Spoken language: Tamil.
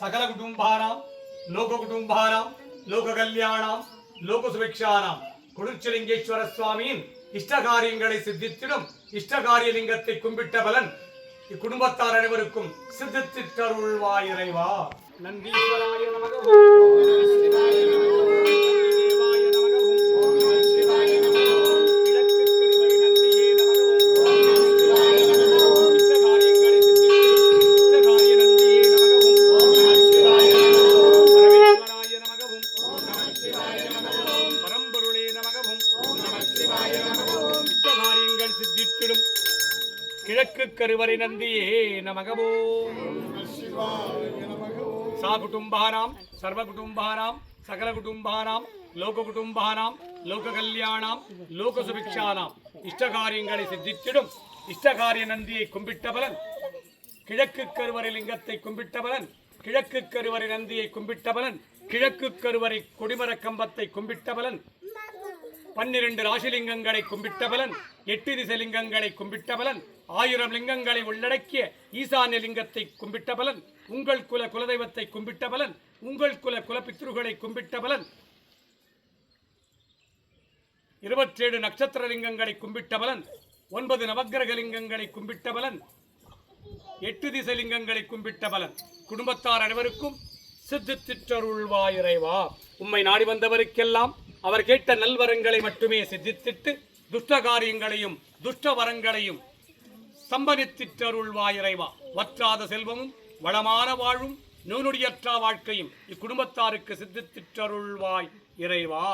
सकल कुटुंबानां लोक कुटुंबानां लोक कल्याणां लोक सुभिक्षाणां कुडुच्चलिंगेश्वर स्वामिயின் இஷ்டகாரியங்களை சித்தித்திடும் இஷ்டகாரிய லிங்கத்தை கும்பிட்ட பலன் இக்குடும்பத்தார் அனைவருக்கும் சித்தித்திட்டருள்வாய் இறைவா. நந்தீஸ்வராய நமக ஓம் நம சிவாய நமக ஓம் நந்திதேவாய நமக ஓம் நம சிவாய நமக ஓம் கிழக்கு கருவறை நந்தியே நமக ஓம் நம சிவாய நமக ஓம் இஷ்டகாரியங்களை சித்தித்திடும் இஷ்டகாரிய நந்தியே நமக ஓம் நம சிவாய நமக ஓம் பரமேஸ்வராய நமக ஓம் நம சிவாய நமக ஓம் பரம்பொருளே நமக ஓம் நம சிவாய நமக ஓம் இஷ்டகாரியங்கள் சித்தித்திடும் கிழக்கு கருவறை நந்தியே நமகவோ. सा कुटुंबानां सर्व कुटुंबानां सकल कुटुंबानां लोक कुटुंबानां लोक कल्याणां लोक सुभिक्षाणां इष्टकार्यங்களை சித்தித்திடும் இஷ்டகாரிய நந்தியை கும்பிட்ட பலன் கிழக்கு கருவறை லிங்கத்தை கும்பிட்ட பலன் கிழக்கு கருவறை நந்தியை கும்பிட்ட பலன் கிழக்கு கருவறை கொடிமர கம்பத்தை கும்பிட்ட பலன் 12 ராசிலிங்கங்களை கும்பிட்ட பலன் 8 திசை லிங்கங்களை கும்பிட்ட பலன் 1000 லிங்கங்களை உள்ளடக்கிய ஈசான்ய லிங்கத்தை கும்பிட்ட பலன் உங்கள் குல குலதெய்வத்தை கும்பிட்ட பலன் உங்கள் குல குலபித்ருகளை கும்பிட்ட பலன் 27 நட்சத்திர லிங்கங்களை கும்பிட்ட பலன் 9 நவக்கிரக லிங்கங்களை கும்பிட்ட பலன் 8 திசை லிங்கங்களை கும்பிட்ட பலன் குடும்பத்தார் அனைவருக்கும் சித்தித்திட்டருள்வாய் இறைவா. உம்மை நாடி வந்தவருக்கெல்லாம் அவர் கேட்ட நல்வரங்களை மட்டுமே சித்தித்திட்டு துஷ்ட காரியங்களையும் துஷ்ட வரங்களையும் சம்பனித்திட்டருள்வாய் இறைவா. வற்றாத செல்வமும் வளமான வாழ்வும் நூனுடையற்ற வாழ்க்கையும் இக்குடும்பத்தாருக்கு சித்தித்திட்டருள்வாய் இறைவா.